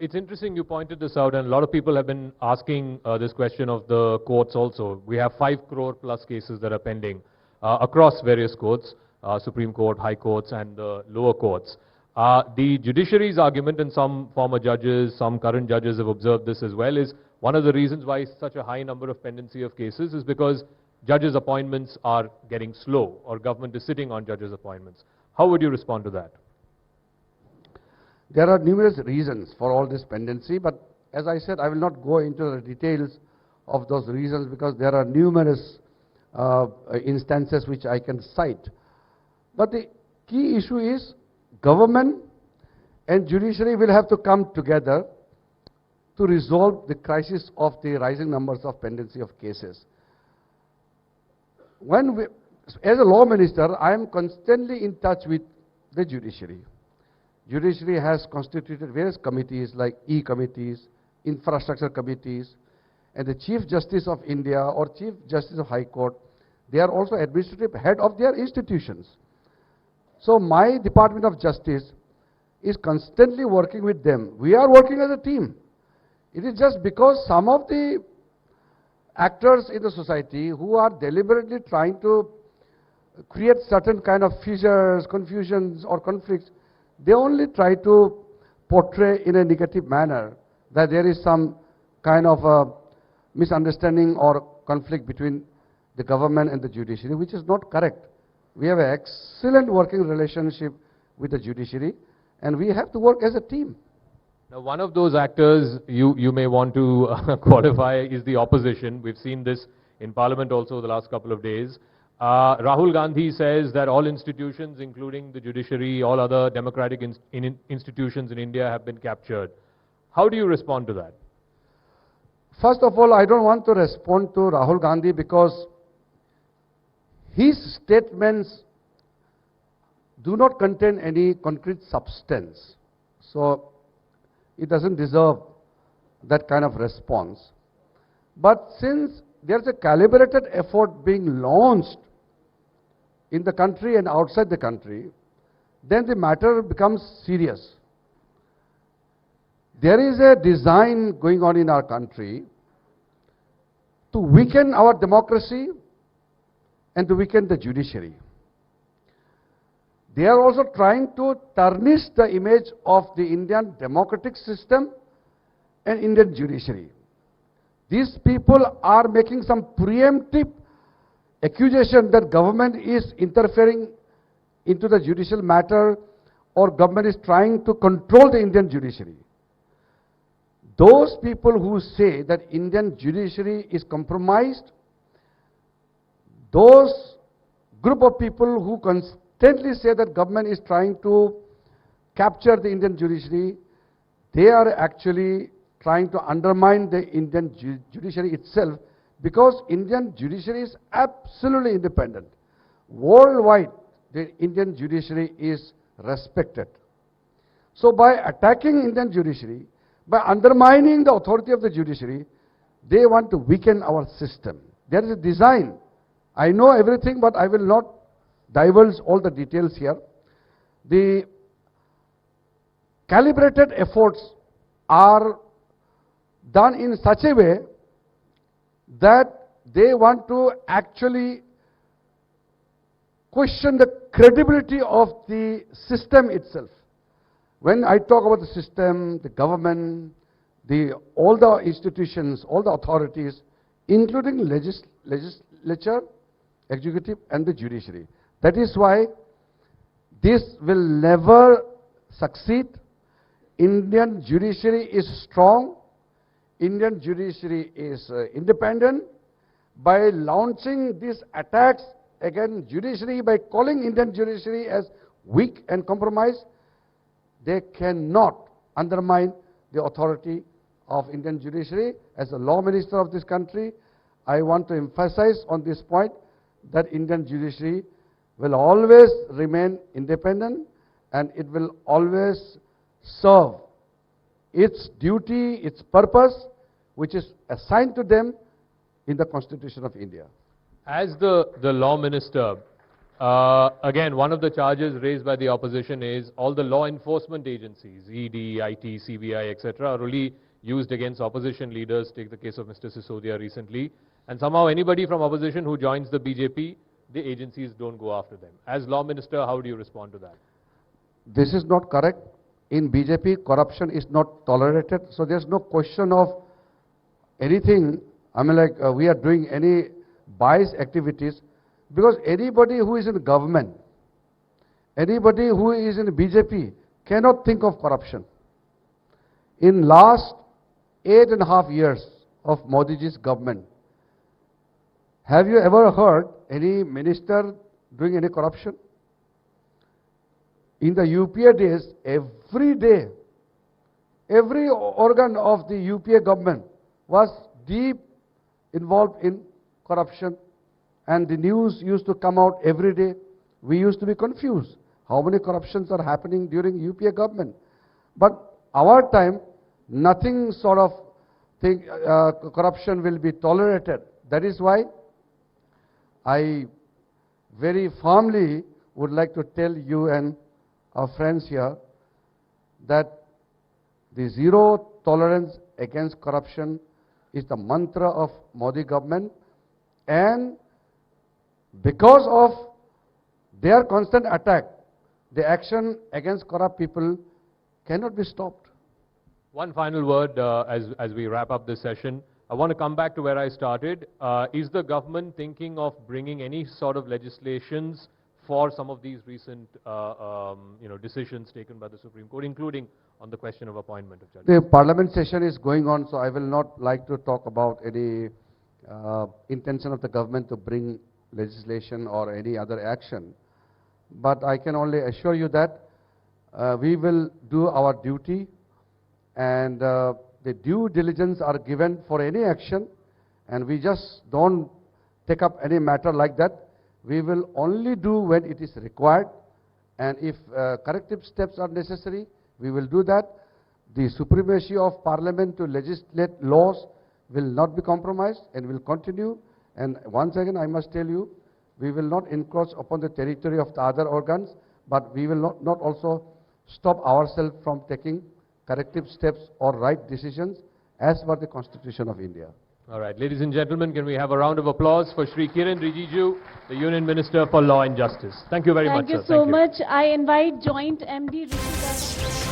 it's interesting you pointed this out, and a lot of people have been asking this question of the courts also. We have 5 crore plus cases that are pending across various courts, Supreme Court, High Courts, and the lower courts. The judiciary's argument, and some former judges, some current judges have observed this as well, is one of the reasons why such a high number of pendency of cases is because judges' appointments are getting slow, or government is sitting on judges' appointments. How would you respond to that? There are numerous reasons for all this pendency, but as I said, I will not go into the details of those reasons because there are numerous instances which I can cite. But the key issue is government and judiciary will have to come together to resolve the crisis of the rising numbers of pendency of cases. As a law minister, I am constantly in touch with the judiciary. Judiciary has constituted various committees like E-committees, infrastructure committees, and the Chief Justice of India or Chief Justice of High Court, they are also administrative head of their institutions. So my Department of Justice is constantly working with them. We are working as a team. It is just because some of the actors in the society who are deliberately trying to create certain kind of fissures, confusions or conflicts, they only try to portray in a negative manner that there is some kind of a misunderstanding or conflict between the government and the judiciary, which is not correct. We have an excellent working relationship with the judiciary, and we have to work as a team. Now, one of those actors you may want to qualify is the opposition. We've seen this in Parliament also the last couple of days. Rahul Gandhi says that all institutions, including the judiciary, all other democratic institutions in India have been captured. How do you respond to that? First of all, I don't want to respond to Rahul Gandhi because his statements do not contain any concrete substance. So it doesn't deserve that kind of response. But since there's a calibrated effort being launched in the country and outside the country, then the matter becomes serious. There is a design going on in our country to weaken our democracy and to weaken the judiciary. They are also trying to tarnish the image of the Indian democratic system and Indian judiciary. These people are making some preemptive accusation that government is interfering into the judicial matter or government is trying to control the Indian judiciary. Those people who say that Indian judiciary is compromised, those group of people who constantly say that government is trying to capture the Indian judiciary, they are actually trying to undermine the Indian judiciary itself, because Indian judiciary is absolutely independent. Worldwide, the Indian judiciary is respected. So by attacking Indian judiciary, by undermining the authority of the judiciary, they want to weaken our system. There is a design. I know everything, but I will not divulge all the details here. The calibrated efforts are done in such a way that they want to actually question the credibility of the system itself. When I talk about the system, the government, all the institutions, all the authorities, including legislature, executive and the judiciary. That is why this will never succeed. Indian judiciary is strong. Indian judiciary is independent. By launching these attacks against judiciary, by calling Indian judiciary as weak and compromised, they cannot undermine the authority of Indian judiciary. As a law minister of this country, I want to emphasize on this point that Indian judiciary will always remain independent and it will always serve its duty, its purpose, which is assigned to them in the Constitution of India. As the law minister, Again, one of the charges raised by the opposition is all the law enforcement agencies, ED, IT, CBI, etc., are only used against opposition leaders. Take the case of Mr. Sisodia recently. And somehow anybody from opposition who joins the BJP, the agencies don't go after them. As Law Minister, how do you respond to that? This is not correct. In BJP, corruption is not tolerated. So there's no question of anything. I mean, like we are doing any bias activities. Because anybody who is in government, anybody who is in BJP cannot think of corruption. In last 8.5 years of Modiji's government, have you ever heard any minister doing any corruption? In the UPA days, every day, every organ of the UPA government was deep involved in corruption. And the news used to come out every day. We used to be confused. How many corruptions are happening during UPA government? But our time, nothing sort of thing, corruption will be tolerated. That is why I very firmly would like to tell you and our friends here that the zero tolerance against corruption is the mantra of Modi government, and because of their constant attack, the action against corrupt people cannot be stopped. One final word as we wrap up this session. I want to come back to where I started. Is the government thinking of bringing any sort of legislations for some of these recent decisions taken by the Supreme Court, including on the question of appointment of judges? The parliament session is going on, so I will not like to talk about any intention of the government to bring legislation or any other action. But I can only assure you that we will do our duty, and the due diligence are given for any action, and we just don't take up any matter like that. We will only do when it is required, and if corrective steps are necessary, we will do that. The supremacy of parliament to legislate laws will not be compromised and will continue. And once again, I must tell you, we will not encroach upon the territory of the other organs, but we will not also stop ourselves from taking corrective steps or right decisions as per the Constitution of India. All right, ladies and gentlemen, can we have a round of applause for Shri Kiren Rijiju, the Union Minister for Law and Justice. Thank you very much, sir. Thank you so much. I invite Joint MD Rishi Das.